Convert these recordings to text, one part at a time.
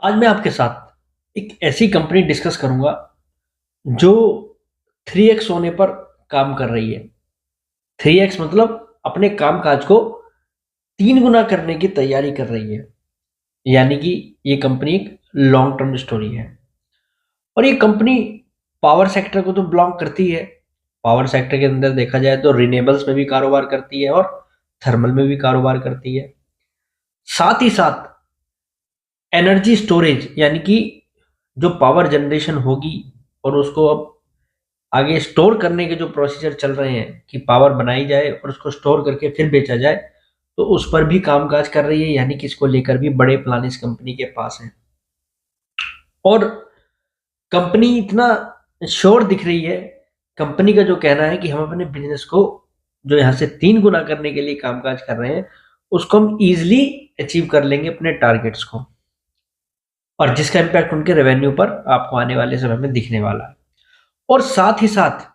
आज मैं आपके साथ एक ऐसी कंपनी डिस्कस करूंगा जो 3x होने पर काम कर रही है। 3x मतलब अपने कामकाज को 3 गुना करने की तैयारी कर रही है। यानी कि ये कंपनी एक लॉन्ग टर्म स्टोरी है और ये कंपनी पावर सेक्टर को तो बिलोंग करती है। पावर सेक्टर के अंदर देखा जाए तो रिन्यूएबल्स में भी कारोबार करती है और थर्मल में भी कारोबार करती है। साथ ही साथ एनर्जी स्टोरेज यानी कि जो पावर जनरेशन होगी और उसको अब आगे स्टोर करने के जो प्रोसीजर चल रहे हैं कि पावर बनाई जाए और उसको स्टोर करके फिर बेचा जाए, तो उस पर भी कामकाज कर रही है। यानी कि इसको लेकर भी बड़े प्लान इस कंपनी के पास हैं और कंपनी इतना श्योर दिख रही है। कंपनी का जो कहना है कि हम अपने बिजनेस को जो यहाँ से 3 गुना करने के लिए कामकाज कर रहे हैं, उसको हम इजिली अचीव कर लेंगे अपने टारगेट्स को, और जिसका इम्पैक्ट उनके रेवेन्यू पर आपको आने वाले समय में दिखने वाला है। और साथ ही साथ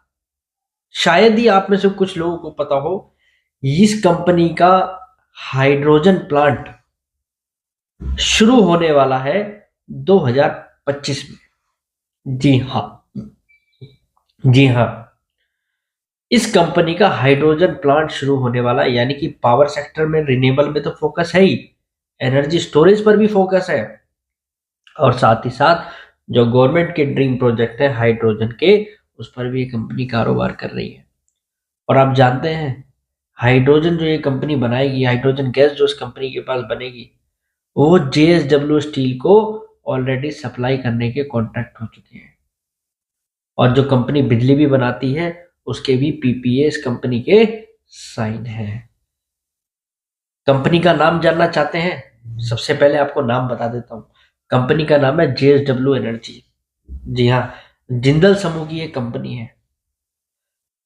शायद ही आप में से कुछ लोगों को पता हो, इस कंपनी का हाइड्रोजन प्लांट शुरू होने वाला है 2025 में। जी हाँ, जी हाँ, इस कंपनी का हाइड्रोजन प्लांट शुरू होने वाला है। यानी कि पावर सेक्टर में रिन्यूएबल में तो फोकस है ही, एनर्जी स्टोरेज पर भी फोकस है, और साथ ही साथ जो गवर्नमेंट के ड्रीम प्रोजेक्ट है हाइड्रोजन के, उस पर भी ये कंपनी कारोबार कर रही है। और आप जानते हैं, हाइड्रोजन जो ये कंपनी बनाएगी, हाइड्रोजन गैस जो इस कंपनी के पास बनेगी, वो JSW स्टील को ऑलरेडी सप्लाई करने के कॉन्ट्रैक्ट हो चुके हैं। और जो कंपनी बिजली भी बनाती है, उसके भी PPA इस कंपनी के साइन है। कंपनी का नाम जानना चाहते हैं? सबसे पहले आपको नाम बता देता हूँ। कंपनी का नाम है JSW एनर्जी। जी हाँ, जिंदल समूह की ये कंपनी है।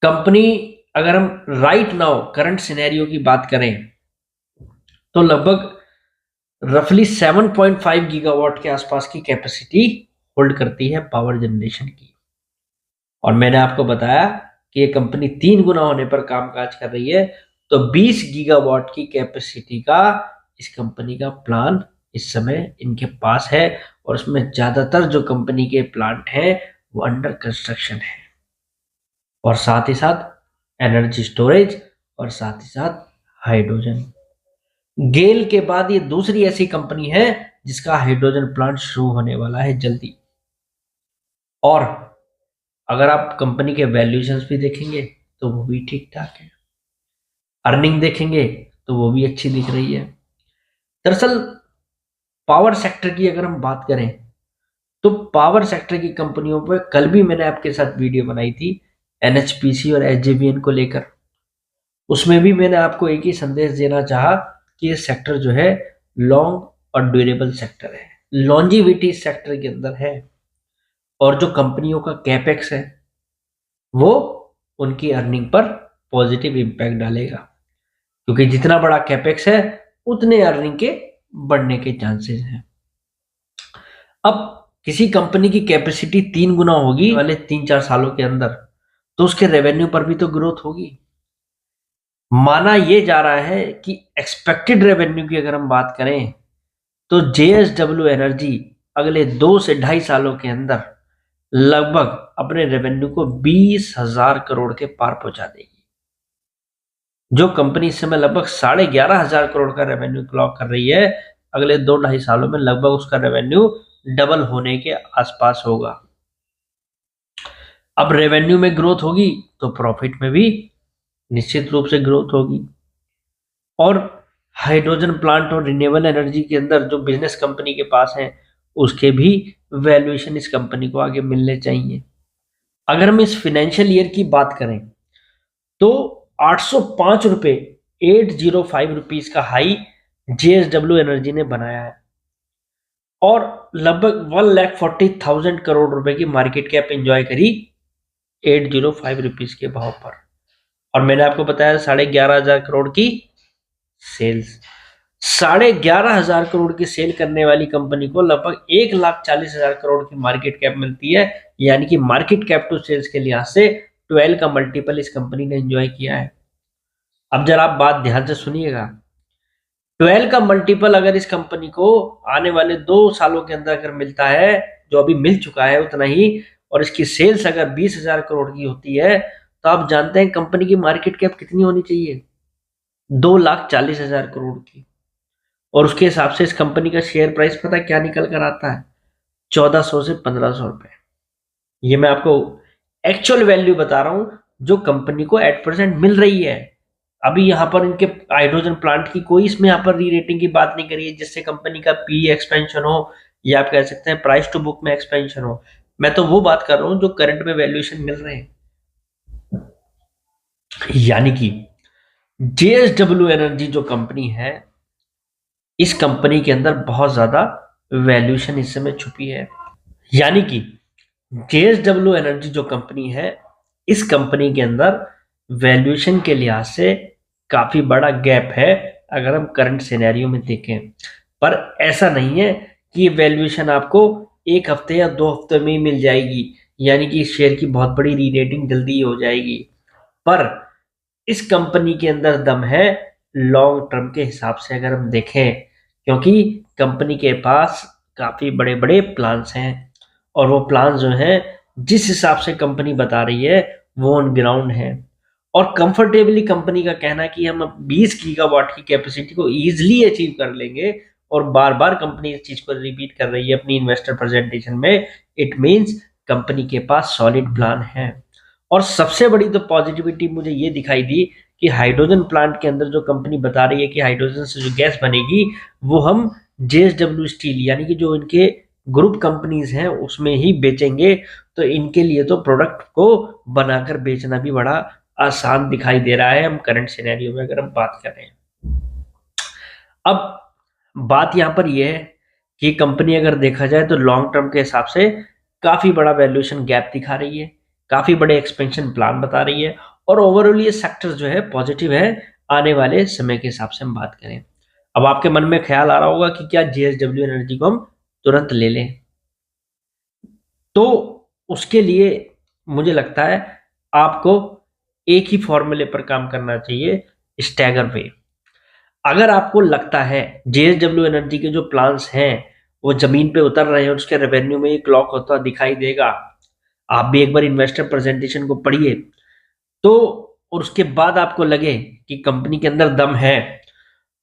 कंपनी, अगर हम राइट नाउ करंट सिनेरियो की बात करें, तो लगभग रफली 7.5 गीगावाट के आसपास की कैपेसिटी होल्ड करती है पावर जनरेशन की। और मैंने आपको बताया कि ये कंपनी 3 गुना होने पर कामकाज कर रही है, तो 20 गीगावाट की कैपेसिटी का इस कंपनी का प्लान इस समय इनके पास है। और उसमें ज्यादातर जो कंपनी के प्लांट हैं वो अंडर कंस्ट्रक्शन है, और साथ ही साथ एनर्जी स्टोरेज, और साथ ही साथ हाइड्रोजन। गेल के बाद ये दूसरी ऐसी कंपनी है जिसका हाइड्रोजन प्लांट शुरू होने वाला है जल्दी। और अगर आप कंपनी के वैल्यूएशंस भी देखेंगे तो वो भी ठीक ठाक है, अर्निंग देखेंगे तो वो भी अच्छी दिख रही है। दरअसल पावर सेक्टर की अगर हम बात करें, तो पावर सेक्टर की कंपनियों पर कल भी मैंने आपके साथ वीडियो बनाई थी NHPC और SJVN को लेकर। उसमें भी मैंने आपको एक ही संदेश देना चाहा कि ये सेक्टर जो है लॉन्ग और ड्यूरेबल सेक्टर है, लॉन्जिविटी सेक्टर के अंदर है। और जो कंपनियों का कैपेक्स है वो उनकी अर्निंग पर पॉजिटिव इम्पैक्ट डालेगा, क्योंकि जितना बड़ा कैपेक्स है उतने अर्निंग के बढ़ने के चांसेस हैं। अब किसी कंपनी की कैपेसिटी 3 गुना होगी वाले 3-4 सालों के अंदर, तो उसके रेवेन्यू पर भी तो ग्रोथ होगी। माना ये जा रहा है कि एक्सपेक्टेड रेवेन्यू की अगर हम बात करें, तो JSW एनर्जी अगले 2 से 2.5 सालों के अंदर लगभग अपने रेवेन्यू को 20,000 करोड़ के पार पहुंचा देगी। जो कंपनी इस समय लगभग 11,500 करोड़ का रेवेन्यू क्लॉक कर रही है, अगले 2-2.5 सालों में लगभग उसका रेवेन्यू डबल होने के आसपास होगा। अब रेवेन्यू में ग्रोथ होगी तो प्रॉफिट में भी निश्चित रूप से ग्रोथ होगी। और हाइड्रोजन प्लांट और रिन्यूएबल एनर्जी के अंदर जो बिजनेस कंपनी के पास है, उसके भी वैल्यूएशन इस कंपनी को आगे मिलने चाहिए। अगर हम इस फाइनेंशियल ईयर की बात करें, तो 805 रुपए 805 रुपीज का हाई JSW एनर्जी ने बनाया है, और लगभग 1,40,000 करोड़ रुपए की मार्केट कैप एंजॉय करी 805 रुपीज के भाव पर। और मैंने आपको बताया 11,500 करोड़ की सेल्स। 11,500 करोड़ की सेल करने वाली कंपनी को लगभग 1,40,000 करोड़ की मार्केट कैप मिलती है। यानी कि मार्केट कैप टू सेल्स के लिहाज से 12 का मल्टीपल इस कंपनी ने एंजॉय किया है। अब जरा आप बात ध्यान से सुनिएगा, 12 का मल्टीपल अगर इस कंपनी को आने वाले 2 सालों के अंदर अगर मिलता है, जो अभी मिल चुका है उतना ही, और इसकी सेल्स अगर 20,000 करोड़ की होती है, तो आप जानते हैं कंपनी की मार्केट कैप कितनी होनी चाहिए? 2,40,000 करोड़ की। और उसके हिसाब से इस कंपनी का शेयर प्राइस पता है क्या निकल कर आता है? 1400 से 1500 रुपए। ये मैं आपको एक्चुअल वैल्यू बता रहा हूं जो कंपनी को एट प्रेजेंट मिल रही है। अभी यहाँ पर इनके हाइड्रोजन प्लांट की कोई इसमें यहाँ पर री रेटिंग की बात नहीं करी है जिससे कंपनी का पी एक्सपेंशन हो, या आप कह सकते हैं प्राइस टू बुक में एक्सपेंशन हो। मैं तो वो बात कर रहा हूं जो करंट में वैल्यूएशन मिल रहे हैं। यानी कि जेएसडब्ल्यू एनर्जी जो कंपनी है, इस कंपनी के अंदर बहुत ज्यादा वैल्यूएशन इस समय छुपी है। यानी कि जेएसडब्ल्यू एनर्जी जो कंपनी है, इस कंपनी के अंदर वैल्यूएशन के लिहाज से काफी बड़ा गैप है अगर हम करंट सिनेरियो में देखें। पर ऐसा नहीं है कि ये वैल्यूएशन आपको एक हफ्ते या 2 हफ्ते में ही मिल जाएगी, यानी कि इस शेयर की बहुत बड़ी री रेटिंग जल्दी ही हो जाएगी। पर इस कंपनी के अंदर दम है लॉन्ग टर्म के हिसाब से अगर हम देखें, क्योंकि कंपनी के पास काफी बड़े बड़े प्लान्स हैं, और वो प्लान जो है जिस हिसाब से कंपनी बता रही है वो ऑन ग्राउंड है। और कंफर्टेबली कंपनी का कहना है कि हम 20 गीगावाट की कैपेसिटी को इजीली अचीव कर लेंगे, और बार बार कंपनी इस चीज को रिपीट कर रही है अपनी इन्वेस्टर प्रेजेंटेशन में। इट मींस कंपनी के पास सॉलिड प्लान है। और सबसे बड़ी तो पॉजिटिविटी मुझे ये दिखाई दी कि हाइड्रोजन प्लांट के अंदर जो कंपनी बता रही है कि हाइड्रोजन से जो गैस बनेगी वो हम जेएसडब्ल्यू स्टील यानी कि जो इनके ग्रुप कंपनीज हैं उसमें ही बेचेंगे। तो इनके लिए तो प्रोडक्ट को बनाकर बेचना भी बड़ा आसान दिखाई दे रहा है हम करंट सिनेरियो में अगर हम बात कर रहे हैं। अब बात यहाँ पर यह है कि कंपनी अगर देखा जाए तो लॉन्ग टर्म के हिसाब से काफी बड़ा वैल्यूएशन गैप दिखा रही है, काफी बड़े एक्सपेंशन प्लान बता रही है, और ओवरऑल ये सेक्टर जो है पॉजिटिव है आने वाले समय के हिसाब से हम बात करें। अब आपके मन में ख्याल आ रहा होगा कि क्या जेएसडब्ल्यू एनर्जी को हम तुरंत ले लें? तो उसके लिए मुझे लगता है आपको एक ही फॉर्मूले पर काम करना चाहिए, स्टैगर वे। अगर आपको लगता है जेएसडब्ल्यू एनर्जी के जो प्लान्स हैं वो जमीन पे उतर रहे हैं और उसके रेवेन्यू में एक लॉक होता दिखाई देगा, आप भी एक बार इन्वेस्टर प्रेजेंटेशन को पढ़िए, तो और उसके बाद आपको लगे कि कंपनी के अंदर दम है,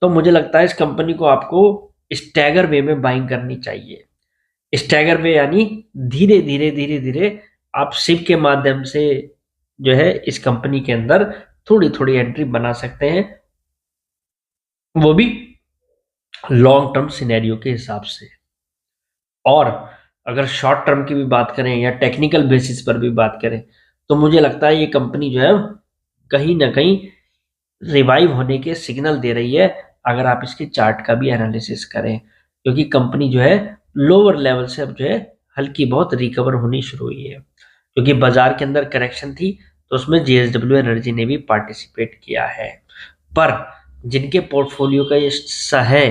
तो मुझे लगता है इस कंपनी को आपको स्टैगर वे में बाइंग करनी चाहिए। स्टैगर वे यानी धीरे धीरे धीरे धीरे आप सिप के माध्यम से जो है इस कंपनी के अंदर थोड़ी थोड़ी एंट्री बना सकते हैं, वो भी लॉन्ग टर्म सिनेरियो के हिसाब से। और अगर शॉर्ट टर्म की भी बात करें या टेक्निकल बेसिस पर भी बात करें, तो मुझे लगता है ये कंपनी जो है कहीं ना कहीं रिवाइव होने के सिग्नल दे रही है अगर आप इसके चार्ट का भी एनालिसिस करें, क्योंकि कंपनी जो है लोअर लेवल से अब जो है हल्की बहुत रिकवर होनी शुरू हुई है। क्योंकि बाजार के अंदर करेक्शन थी तो उसमें जेएसडब्ल्यू एनर्जी ने भी पार्टिसिपेट किया है। पर जिनके पोर्टफोलियो का ये हिस्सा है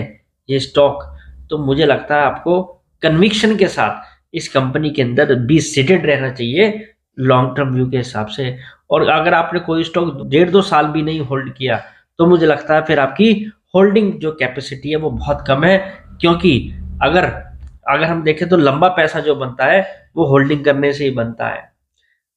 ये स्टॉक, तो मुझे लगता है आपको कन्विक्शन के साथ इस कंपनी के अंदर भी सीटेड रहना चाहिए लॉन्ग टर्म व्यू के हिसाब से। और अगर आपने कोई स्टॉक 1.5-2 साल भी नहीं होल्ड किया, तो मुझे लगता है फिर आपकी होल्डिंग जो कैपेसिटी है वो बहुत कम है। क्योंकि अगर अगर हम देखें तो लंबा पैसा जो बनता है वो होल्डिंग करने से ही बनता है।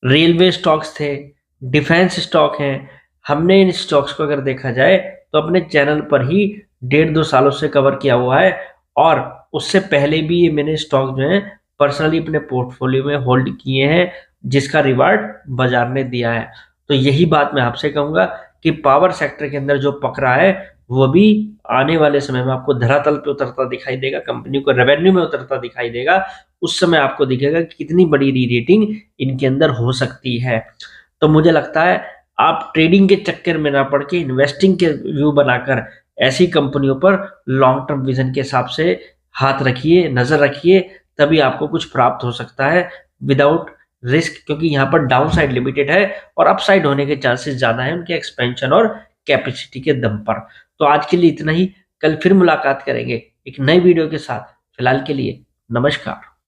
रेलवे स्टॉक्स थे, डिफेंस स्टॉक हैं, हमने इन स्टॉक्स को अगर देखा जाए तो अपने चैनल पर ही 1.5-2 सालों से कवर किया हुआ है, और उससे पहले भी ये मैंने स्टॉक जो है पर्सनली अपने पोर्टफोलियो में होल्ड किए हैं जिसका रिवार्ड बाजार ने दिया है। तो यही बात मैं आपसे कहूंगा कि पावर सेक्टर के अंदर जो पकड़ा है वो भी आने वाले समय में आपको धरातल पे उतरता दिखाई देगा, कंपनी को रेवेन्यू में उतरता दिखाई देगा। उस समय आपको दिखेगा कि कितनी बड़ी री रेटिंग इनके अंदर हो सकती है। तो मुझे लगता है आप ट्रेडिंग के चक्कर में ना पड़ के इन्वेस्टिंग के व्यू बनाकर ऐसी कंपनियों पर लॉन्ग टर्म विजन के हिसाब से हाथ रखिए, नजर रखिए, तभी आपको कुछ प्राप्त हो सकता है विदाउट रिस्क। क्योंकि यहाँ पर डाउन साइड लिमिटेड है और अपसाइड होने के चांसेस ज्यादा है उनके एक्सपेंशन और कैपेसिटी के दम पर। तो आज के लिए इतना ही, कल फिर मुलाकात करेंगे एक नई वीडियो के साथ। फिलहाल के लिए नमस्कार।